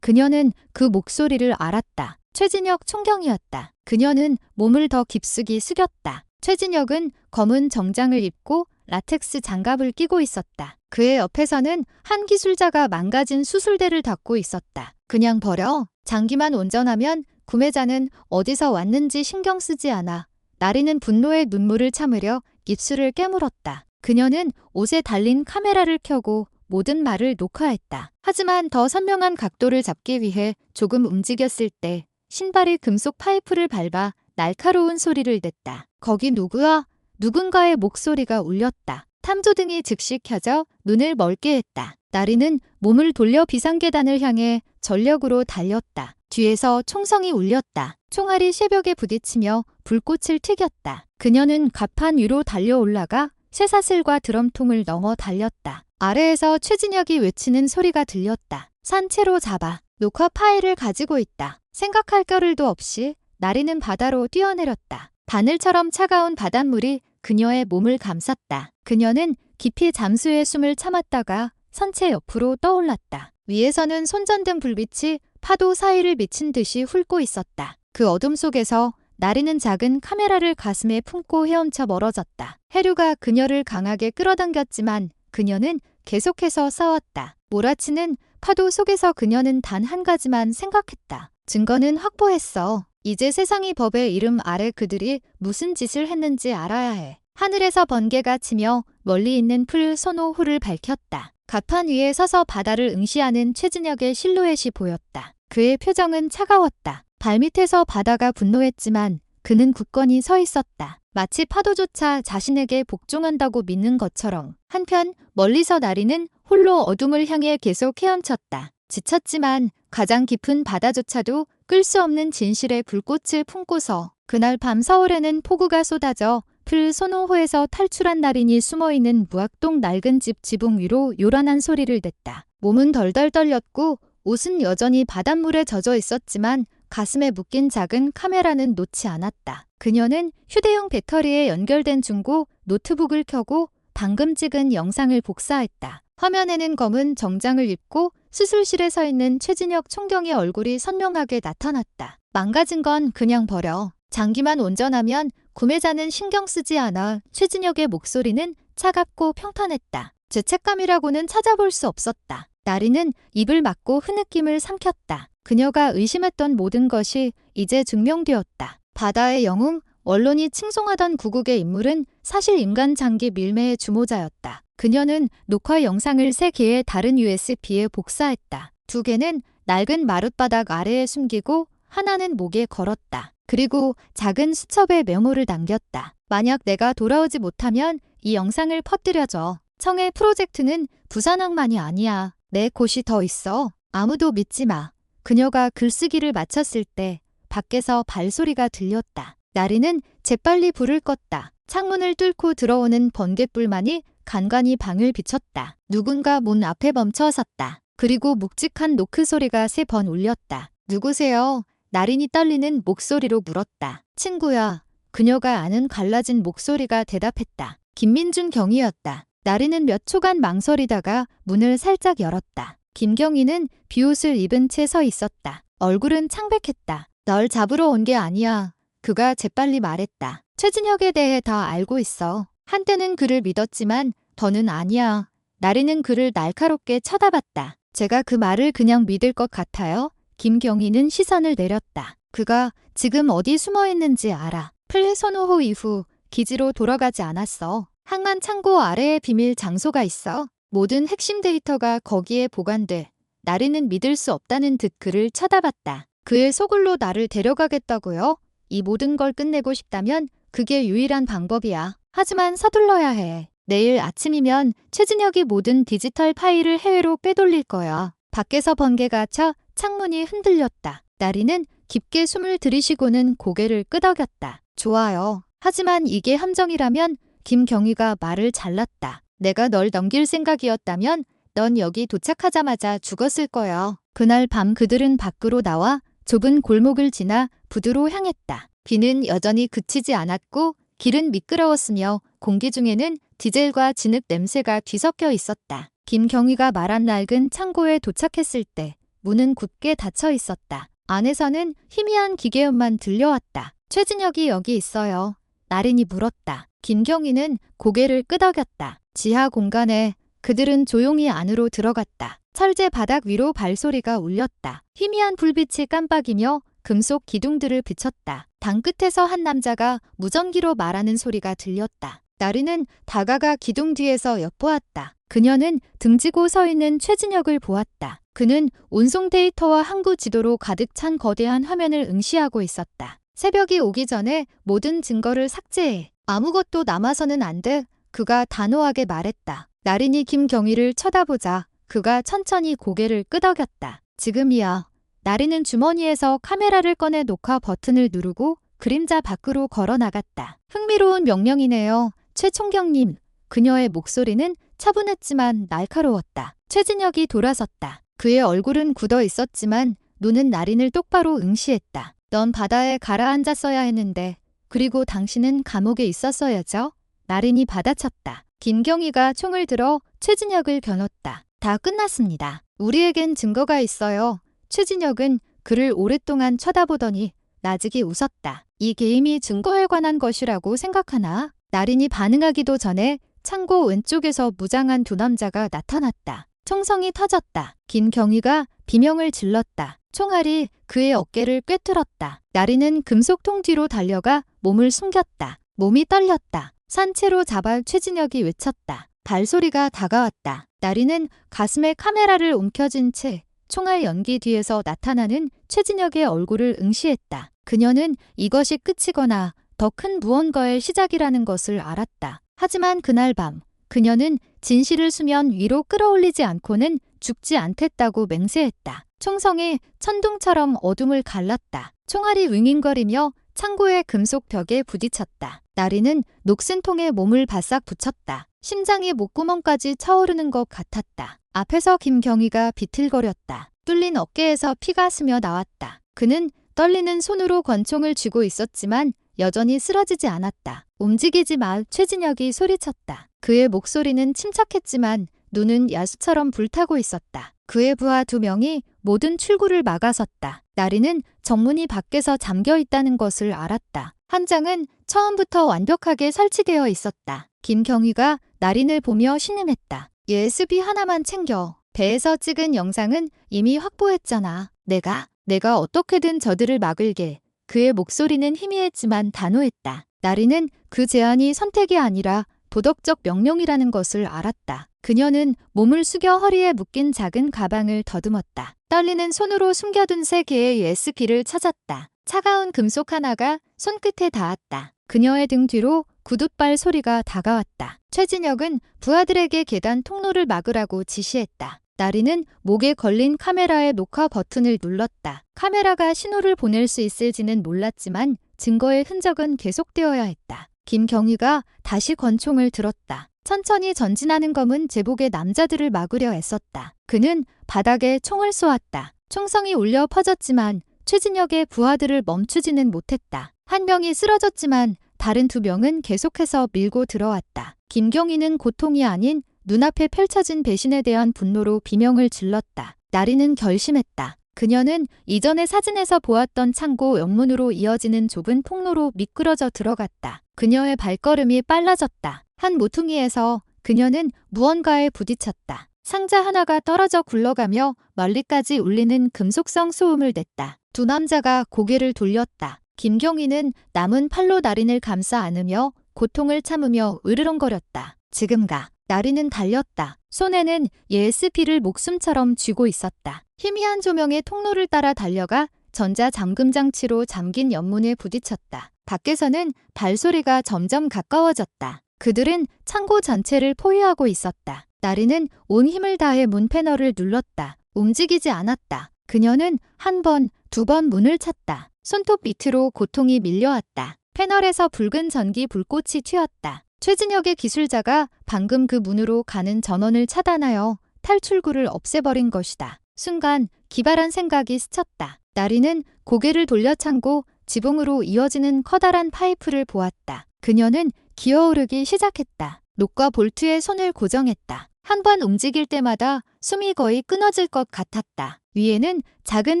그녀는 그 목소리를 알았다. 최진혁 총경이었다. 그녀는 몸을 더 깊숙이 숙였다. 최진혁은 검은 정장을 입고 라텍스 장갑을 끼고 있었다. 그의 옆에서는 한 기술자가 망가진 수술대를 닦고 있었다. 그냥 버려. 장기만 온전하면 구매자는 어디서 왔는지 신경 쓰지 않아. 나리는 분노의 눈물을 참으려 입술을 깨물었다. 그녀는 옷에 달린 카메라를 켜고 모든 말을 녹화했다. 하지만 더 선명한 각도를 잡기 위해 조금 움직였을 때 신발이 금속 파이프를 밟아 날카로운 소리를 냈다. 거기 누구야? 누군가의 목소리가 울렸다. 탐조등이 즉시 켜져 눈을 멀게 했다. 나리는 몸을 돌려 비상계단을 향해 전력으로 달렸다. 뒤에서 총성이 울렸다. 총알이 새벽에 부딪히며 불꽃을 튀겼다. 그녀는 갑판 위로 달려 올라가 쇠사슬과 드럼통을 넘어 달렸다. 아래에서 최진혁이 외치는 소리가 들렸다. 산채로 잡아. 녹화 파일을 가지고 있다. 생각할 겨를도 없이 나리는 바다로 뛰어내렸다. 바늘처럼 차가운 바닷물이 그녀의 몸을 감쌌다. 그녀는 깊이 잠수해 숨을 참았다가 선체 옆으로 떠올랐다. 위에서는 손전등 불빛이 파도 사이를 미친 듯이 훑고 있었다. 그 어둠 속에서 나리는 작은 카메라를 가슴에 품고 헤엄쳐 멀어졌다. 해류가 그녀를 강하게 끌어당겼지만 그녀는 계속해서 싸웠다. 몰아치는 파도 속에서 그녀는 단 한 가지만 생각했다. 증거는 확보했어. 이제 세상이 법의 이름 아래 그들이 무슨 짓을 했는지 알아야 해. 하늘에서 번개가 치며 멀리 있는 풀 소노호를 밝혔다. 갑판 위에 서서 바다를 응시하는 최진혁의 실루엣이 보였다. 그의 표정은 차가웠다. 발밑에서 바다가 분노했지만 그는 굳건히 서 있었다. 마치 파도조차 자신에게 복종한다고 믿는 것처럼. 한편 멀리서 나리는 홀로 어둠을 향해 계속 헤엄쳤다. 지쳤지만 가장 깊은 바다조차도 끌 수 없는 진실의 불꽃을 품고서 그날 밤 서울에는 폭우가 쏟아져 풀 소노호에서 탈출한 나린이 숨어있는 무학동 낡은 집 지붕 위로 요란한 소리를 냈다. 몸은 덜덜 떨렸고 옷은 여전히 바닷물에 젖어 있었지만 가슴에 묶인 작은 카메라는 놓지 않았다. 그녀는 휴대용 배터리에 연결된 중고 노트북을 켜고 방금 찍은 영상을 복사했다. 화면에는 검은 정장을 입고 수술실에 서 있는 최진혁 총경의 얼굴이 선명하게 나타났다. 망가진 건 그냥 버려. 장기만 온전하면 구매자는 신경 쓰지 않아. 최진혁의 목소리는 차갑고 평탄했다. 죄책감이라고는 찾아볼 수 없었다. 나리는 입을 막고 흐느낌을 삼켰다. 그녀가 의심했던 모든 것이 이제 증명되었다. 바다의 영웅, 언론이 칭송하던 구국의 인물은 사실 인간 장기 밀매의 주모자였다. 그녀는 녹화 영상을 3개의 다른 USB에 복사했다. 2개는 낡은 마룻바닥 아래에 숨기고 하나는 목에 걸었다. 그리고 작은 수첩에 메모를 남겼다. 만약 내가 돌아오지 못하면 이 영상을 퍼뜨려줘. 청의 프로젝트는 부산항만이 아니야. 내 곳이 더 있어. 아무도 믿지 마. 그녀가 글쓰기를 마쳤을 때 밖에서 발소리가 들렸다. 나리는 재빨리 불을 껐다. 창문을 뚫고 들어오는 번갯불만이 간간히 방을 비쳤다. 누군가 문 앞에 멈춰 섰다. 그리고 묵직한 노크 소리가 3번 울렸다. 누구세요? 나린이 떨리는 목소리로 물었다. 친구야. 그녀가 아는 갈라진 목소리가 대답했다. 김민준 경위였다. 나린은 몇 초간 망설이다가 문을 살짝 열었다. 김경희는 비옷을 입은 채 서 있었다. 얼굴은 창백했다. 널 잡으러 온 게 아니야. 그가 재빨리 말했다. 최진혁에 대해 다 알고 있어. 한때는 그를 믿었지만 더는 아니야. 나리는 그를 날카롭게 쳐다봤다. 제가 그 말을 그냥 믿을 것 같아요? 김경희는 시선을 내렸다. 그가 지금 어디 숨어 있는지 알아. 플레 선호호 이후 기지로 돌아가지 않았어. 항만 창고 아래에 비밀 장소가 있어. 모든 핵심 데이터가 거기에 보관돼. 나리는 믿을 수 없다는 듯 그를 쳐다봤다. 그의 소굴로 나를 데려가겠다고요? 이 모든 걸 끝내고 싶다면 그게 유일한 방법이야. 하지만 서둘러야 해. 내일 아침이면 최진혁이 모든 디지털 파일을 해외로 빼돌릴 거야. 밖에서 번개가 쳐 창문이 흔들렸다. 나리는 깊게 숨을 들이쉬고는 고개를 끄덕였다. 좋아요. 하지만 이게 함정이라면 김경희가 말을 잘랐다. 내가 널 넘길 생각이었다면 넌 여기 도착하자마자 죽었을 거야. 그날 밤 그들은 밖으로 나와 좁은 골목을 지나 부두로 향했다. 비는 여전히 그치지 않았고 길은 미끄러웠으며 공기 중에는 디젤과 진흙 냄새가 뒤섞여 있었다. 김경희가 말한 낡은 창고에 도착했을 때 문은 굳게 닫혀 있었다. 안에서는 희미한 기계음만 들려왔다. 최진혁이 여기 있어요. 나린이 물었다. 김경희는 고개를 끄덕였다. 지하 공간에 그들은 조용히 안으로 들어갔다. 철제 바닥 위로 발소리가 울렸다. 희미한 불빛이 깜빡이며 금속 기둥들을 비쳤다. 당 끝에서 한 남자가 무전기로 말하는 소리가 들렸다. 나린은 다가가 기둥 뒤에서 엿보았다. 그녀는 등지고 서 있는 최진혁을 보았다. 그는 운송 데이터와 항구 지도로 가득 찬 거대한 화면을 응시하고 있었다. 새벽이 오기 전에 모든 증거를 삭제해. 아무것도 남아서는 안 돼. 그가 단호하게 말했다. 나린이 김경희를 쳐다보자 그가 천천히 고개를 끄덕였다. 지금이야. 나린은 주머니에서 카메라를 꺼내 녹화 버튼을 누르고 그림자 밖으로 걸어 나갔다. 흥미로운 명령이네요. 최 총경님. 그녀의 목소리는 차분했지만 날카로웠다. 최진혁이 돌아섰다. 그의 얼굴은 굳어 있었지만 눈은 나린을 똑바로 응시했다. 넌 바다에 가라앉았어야 했는데 그리고 당신은 감옥에 있었어야죠. 나린이 받아쳤다. 김경희가 총을 들어 최진혁을 겨눴다. 다 끝났습니다. 우리에겐 증거가 있어요. 최진혁은 그를 오랫동안 쳐다보더니 나직이 웃었다. 이 게임이 증거에 관한 것이라고 생각하나? 나린이 반응하기도 전에 창고 왼쪽에서 무장한 두 남자가 나타났다. 총성이 터졌다. 김경희가 비명을 질렀다. 총알이 그의 어깨를 꿰뚫었다. 나린은 금속통 뒤로 달려가 몸을 숨겼다. 몸이 떨렸다. 산채로 잡아 최진혁이 외쳤다. 발소리가 다가왔다. 나린은 가슴에 카메라를 움켜쥔 채 총알 연기 뒤에서 나타나는 최진혁의 얼굴을 응시했다. 그녀는 이것이 끝이거나 더 큰 무언가의 시작이라는 것을 알았다. 하지만 그날 밤 그녀는 진실을 수면 위로 끌어올리지 않고는 죽지 않겠다고 맹세했다. 총성이 천둥처럼 어둠을 갈랐다. 총알이 윙윙거리며 창고의 금속 벽에 부딪혔다. 나린은 녹슨 통에 몸을 바싹 붙였다. 심장이 목구멍까지 차오르는 것 같았다. 앞에서 김경희가 비틀거렸다. 뚫린 어깨에서 피가 스며 나왔다. 그는 떨리는 손으로 권총을 쥐고 있었지만 여전히 쓰러지지 않았다. 움직이지 마. 최진혁이 소리쳤다. 그의 목소리는 침착했지만 눈은 야수처럼 불타고 있었다. 그의 부하 두 명이 모든 출구를 막아섰다. 나린은 정문이 밖에서 잠겨 있다는 것을 알았다. 한장은 처음부터 완벽하게 설치되어 있었다. 김경희가 나린을 보며 신음했다. USB 하나만 챙겨. 배에서 찍은 영상은 이미 확보했잖아. 내가 어떻게든 저들을 막을게. 그의 목소리는 희미했지만 단호했다. 나린은 그 제안이 선택이 아니라 도덕적 명령이라는 것을 알았다. 그녀는 몸을 숙여 허리에 묶인 작은 가방을 더듬었다. 떨리는 손으로 숨겨둔 3개의 USB를 찾았다. 차가운 금속 하나가 손끝에 닿았다. 그녀의 등 뒤로 구둣발 소리가 다가왔다. 최진혁은 부하들에게 계단 통로를 막으라고 지시했다. 나린은 목에 걸린 카메라의 녹화 버튼을 눌렀다. 카메라가 신호를 보낼 수 있을지는 몰랐지만 증거의 흔적은 계속되어야 했다. 김경희가 다시 권총을 들었다. 천천히 전진하는 검은 제복의 남자들을 막으려 애썼다. 그는 바닥에 총을 쏘았다. 총성이 울려 퍼졌지만 최진혁의 부하들을 멈추지는 못했다. 한 명이 쓰러졌지만 다른 2명은 계속해서 밀고 들어왔다. 김경희는 고통이 아닌 눈앞에 펼쳐진 배신에 대한 분노로 비명을 질렀다. 나린은 결심했다. 그녀는 이전의 사진에서 보았던 창고 옆문으로 이어지는 좁은 통로로 미끄러져 들어갔다. 그녀의 발걸음이 빨라졌다. 한 모퉁이에서 그녀는 무언가에 부딪혔다. 상자 하나가 떨어져 굴러가며 멀리까지 울리는 금속성 소음을 냈다. 두 남자가 고개를 돌렸다. 김경희는 남은 팔로 나린을 감싸 안으며 고통을 참으며 으르렁거렸다. 지금 가. 나린은 달렸다. 손에는 USB를 목숨처럼 쥐고 있었다. 희미한 조명의 통로를 따라 달려가 전자 잠금 장치로 잠긴 연문에 부딪혔다. 밖에서는 발소리가 점점 가까워졌다. 그들은 창고 전체를 포위하고 있었다. 나린은 온 힘을 다해 문 패널을 눌렀다. 움직이지 않았다. 그녀는 한 번, 2번 문을 찼다. 손톱 밑으로 고통이 밀려왔다. 패널에서 붉은 전기 불꽃이 튀었다. 최진혁의 기술자가 방금 그 문으로 가는 전원을 차단하여 탈출구를 없애버린 것이다. 순간 기발한 생각이 스쳤다. 나린은 고개를 돌려 창고 지붕으로 이어지는 커다란 파이프를 보았다. 그녀는 기어오르기 시작했다. 녹과 볼트에 손을 고정했다. 한 번 움직일 때마다 숨이 거의 끊어질 것 같았다. 위에는 작은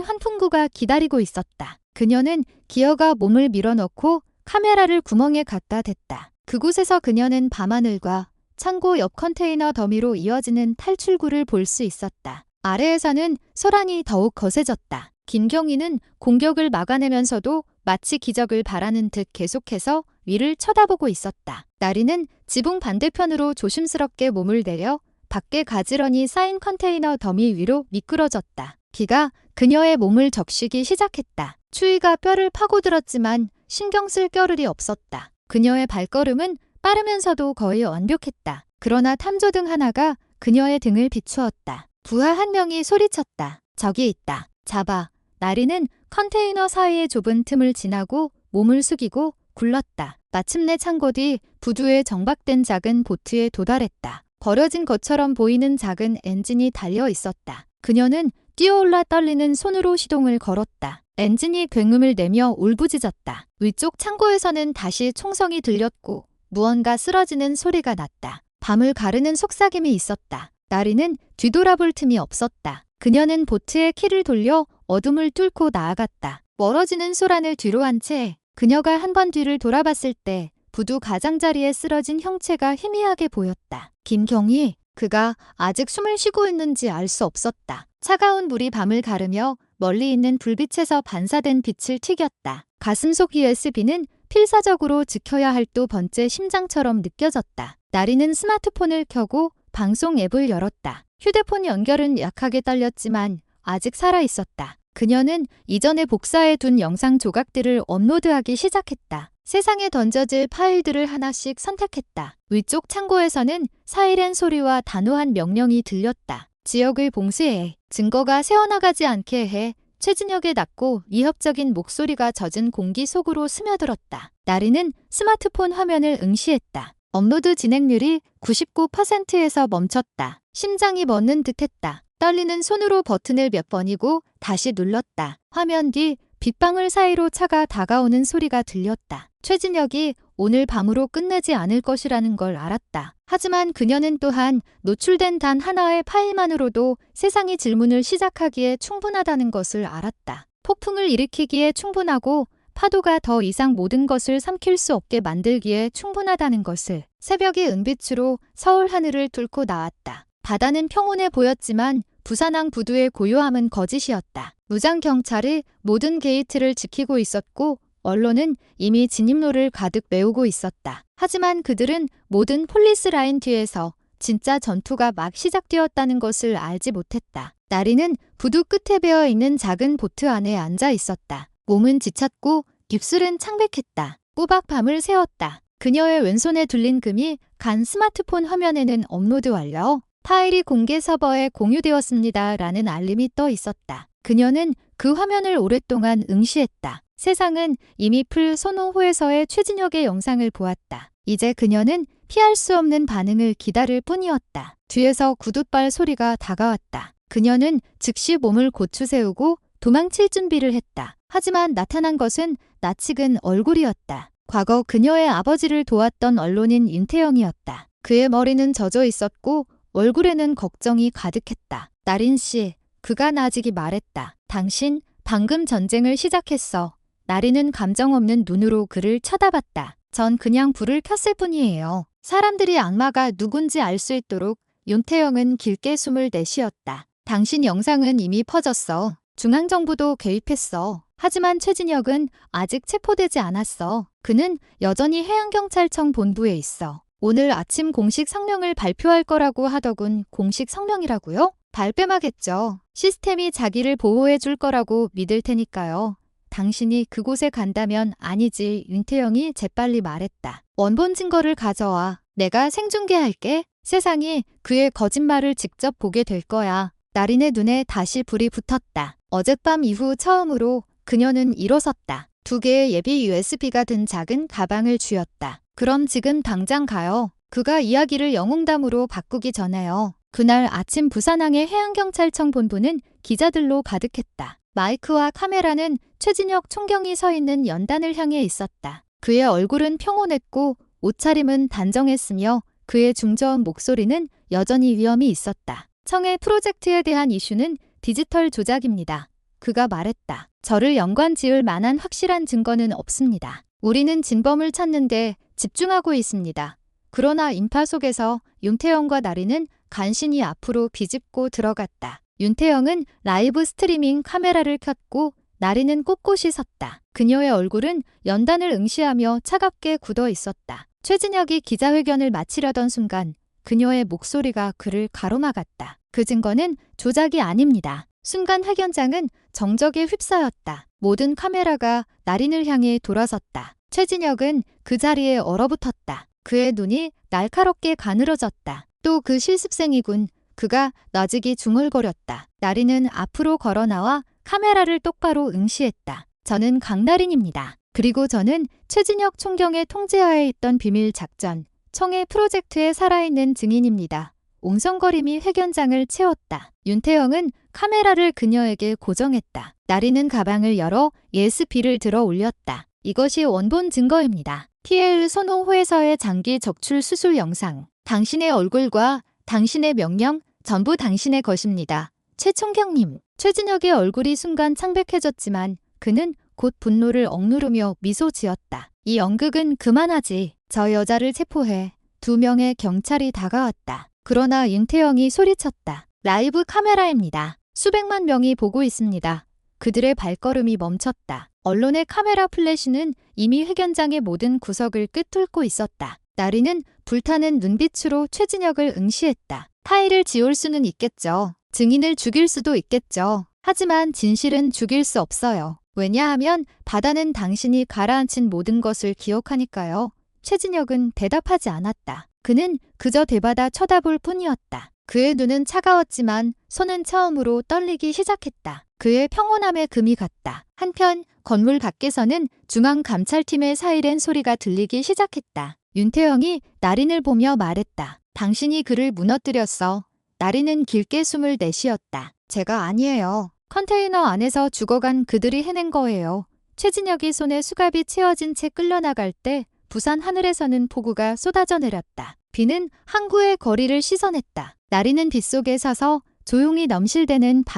환풍구가 기다리고 있었다. 그녀는 기어가 몸을 밀어넣고 카메라를 구멍에 갖다 댔다. 그곳에서 그녀는 밤하늘과 창고 옆 컨테이너 더미로 이어지는 탈출구를 볼 수 있었다. 아래에서는 소란이 더욱 거세졌다. 김경희는 공격을 막아내면서도 마치 기적을 바라는 듯 계속해서 위를 쳐다보고 있었다. 나리는 지붕 반대편으로 조심스럽게 몸을 내려 밖에 가지런히 쌓인 컨테이너 더미 위로 미끄러졌다. 비가 그녀의 몸을 적시기 시작했다. 추위가 뼈를 파고들었지만 신경 쓸 겨를이 없었다. 그녀의 발걸음은 빠르면서도 거의 완벽했다. 그러나 탐조등 하나가 그녀의 등을 비추었다. 부하 한 명이 소리쳤다. 저기 있다. 잡아. 나리는 컨테이너 사이의 좁은 틈을 지나고 몸을 숙이고 굴렀다. 마침내 창고 뒤 부두에 정박된 작은 보트에 도달했다. 버려진 것처럼 보이는 작은 엔진이 달려 있었다. 그녀는 뛰어올라 떨리는 손으로 시동을 걸었다. 엔진이 굉음을 내며 울부짖었다. 위쪽 창고에서는 다시 총성이 들렸고 무언가 쓰러지는 소리가 났다. 밤을 가르는 속삭임이 있었다. 나리는 뒤돌아볼 틈이 없었다. 그녀는 보트의 키를 돌려 어둠을 뚫고 나아갔다. 멀어지는 소란을 뒤로 한 채 그녀가 한 번 뒤를 돌아봤을 때 부두 가장자리에 쓰러진 형체가 희미하게 보였다. 김경희, 그가 아직 숨을 쉬고 있는지 알 수 없었다. 차가운 물이 밤을 가르며 멀리 있는 불빛에서 반사된 빛을 튀겼다. 가슴속 USB는 필사적으로 지켜야 할 또 번째 심장처럼 느껴졌다. 나리는 스마트폰을 켜고 방송 앱을 열었다. 휴대폰 연결은 약하게 떨렸지만 아직 살아있었다. 그녀는 이전에 복사해둔 영상 조각들을 업로드하기 시작했다. 세상에 던져질 파일들을 하나씩 선택했다. 위쪽 창고에서는 사이렌 소리와 단호한 명령이 들렸다. 지역을 봉쇄해. 증거가 새어나가지 않게 해. 최진혁의 낮고 위협적인 목소리가 젖은 공기 속으로 스며들었다. 나리는 스마트폰 화면을 응시했다. 업로드 진행률이 99%에서 멈췄다. 심장이 멎는 듯했다. 떨리는 손으로 버튼을 몇 번이고 다시 눌렀다. 화면 뒤 빗방울 사이로 차가 다가오는 소리가 들렸다. 최진혁이 오늘 밤으로 끝내지 않을 것이라는 걸 알았다. 하지만 그녀는 또한 노출된 단 하나의 파일만으로도 세상이 질문을 시작하기에 충분하다는 것을 알았다. 폭풍을 일으키기에 충분하고 파도가 더 이상 모든 것을 삼킬 수 없게 만들기에 충분하다는 것을. 새벽의 은빛으로 서울 하늘을 뚫고 나왔다. 바다는 평온해 보였지만 부산항 부두의 고요함은 거짓이었다. 무장 경찰이 모든 게이트를 지키고 있었고 언론은 이미 진입로를 가득 메우고 있었다. 하지만 그들은 모든 폴리스 라인 뒤에서 진짜 전투가 막 시작되었다는 것을 알지 못했다. 나리는 부두 끝에 베어 있는 작은 보트 안에 앉아 있었다. 몸은 지쳤고 입술은 창백했다. 꼬박 밤을 새웠다. 그녀의 왼손에 둘린 금이 간 스마트폰 화면에는 업로드 완료. 파일이 공개 서버에 공유되었습니다. 라는 알림이 떠 있었다. 그녀는 그 화면을 오랫동안 응시했다. 세상은 이미 풀 선호호에서의 최진혁의 영상을 보았다. 이제 그녀는 피할 수 없는 반응을 기다릴 뿐이었다. 뒤에서 구둣발 소리가 다가왔다. 그녀는 즉시 몸을 고추 세우고 도망칠 준비를 했다. 하지만 나타난 것은 낯익은 얼굴이었다. 과거 그녀의 아버지를 도왔던 언론인 윤태영이었다. 그의 머리는 젖어 있었고 얼굴에는 걱정이 가득했다. 나린 씨, 그가 나직이 말했다. 당신 방금 전쟁을 시작했어. 나리는 감정 없는 눈으로 그를 쳐다봤다. 전 그냥 불을 켰을 뿐이에요. 사람들이 악마가 누군지 알 수 있도록 윤태영은 길게 숨을 내쉬었다. 당신 영상은 이미 퍼졌어. 중앙정부도 개입했어. 하지만 최진혁은 아직 체포되지 않았어. 그는 여전히 해양경찰청 본부에 있어. 오늘 아침 공식 성명을 발표할 거라고 하더군. 공식 성명이라고요? 발뺌하겠죠. 시스템이 자기를 보호해 줄 거라고 믿을 테니까요. 당신이 그곳에 간다면 아니지. 윤태영이 재빨리 말했다. 원본 증거를 가져와. 내가 생중계할게. 세상이 그의 거짓말을 직접 보게 될 거야. 나린의 눈에 다시 불이 붙었다. 어젯밤 이후 처음으로 그녀는 일어섰다. 2개의 예비 USB가 든 작은 가방을 쥐었다. 그럼 지금 당장 가요. 그가 이야기를 영웅담으로 바꾸기 전에요. 그날 아침 부산항의 해양경찰청 본부는 기자들로 가득했다. 마이크와 카메라는 최진혁 총경이 서 있는 연단을 향해 있었다. 그의 얼굴은 평온했고 옷차림은 단정했으며 그의 중저음 목소리는 여전히 위험이 있었다. 청해 프로젝트에 대한 이슈는 디지털 조작입니다. 그가 말했다. 저를 연관 지을 만한 확실한 증거는 없습니다. 우리는 진범을 찾는데 집중하고 있습니다. 그러나 인파 속에서 윤태영과 나리는 간신히 앞으로 비집고 들어갔다. 윤태영은 라이브 스트리밍 카메라를 켰고 나리는 꼿꼿이 섰다. 그녀의 얼굴은 연단을 응시하며 차갑게 굳어 있었다. 최진혁이 기자회견을 마치려던 순간 그녀의 목소리가 그를 가로막았다. 그 증거는 조작이 아닙니다. 순간 회견장은 정적에 휩싸였다. 모든 카메라가 나린을 향해 돌아섰다. 최진혁은 그 자리에 얼어붙었다. 그의 눈이 날카롭게 가늘어졌다. 또 그 실습생이군. 그가 놔지기 중얼거렸다. 나린은 앞으로 걸어나와 카메라를 똑바로 응시했다. 저는 강나린입니다. 그리고 저는 최진혁 총경의 통제하에 있던 비밀 작전, 청해 프로젝트의 살아있는 증인입니다. 옹성거림이 회견장을 채웠다. 윤태영은 카메라를 그녀에게 고정했다. 나리는 가방을 열어 예스비를 들어 올렸다. 이것이 원본 증거입니다. TL 손호회사의 장기 적출 수술 영상. 당신의 얼굴과 당신의 명령 전부 당신의 것입니다. 최 총경님. 최진혁의 얼굴이 순간 창백해졌지만 그는 곧 분노를 억누르며 미소 지었다. 이 연극은 그만하지. 저 여자를 체포해. 2명의 경찰이 다가왔다. 그러나 윤태영이 소리쳤다. 라이브 카메라입니다. 수백만 명이 보고 있습니다. 그들의 발걸음이 멈췄다. 언론의 카메라 플래시는 이미 회견장의 모든 구석을 꿰뚫고 있었다. 나리는 불타는 눈빛으로 최진혁을 응시했다. 타의를 지울 수는 있겠죠. 증인을 죽일 수도 있겠죠. 하지만 진실은 죽일 수 없어요. 왜냐하면 바다는 당신이 가라앉힌 모든 것을 기억하니까요. 최진혁은 대답하지 않았다. 그는 그저 대바다 쳐다볼 뿐이었다. 그의 눈은 차가웠지만 손은 처음으로 떨리기 시작했다. 그의 평온함에 금이 갔다. 한편 건물 밖에서는 중앙감찰팀의 사이렌 소리가 들리기 시작했다. 윤태영이 나린을 보며 말했다. 당신이 그를 무너뜨렸어. 나린은 길게 숨을 내쉬었다. 제가 아니에요. 컨테이너 안에서 죽어간 그들이 해낸 거예요. 최진혁이 손에 수갑이 채워진 채 끌려나갈 때 부산 하늘에서는 폭우가 쏟아져 내렸다. 비는 항구의 거리를 씻어냈다. 나리는 빗속에 서서 조용히 넘실대는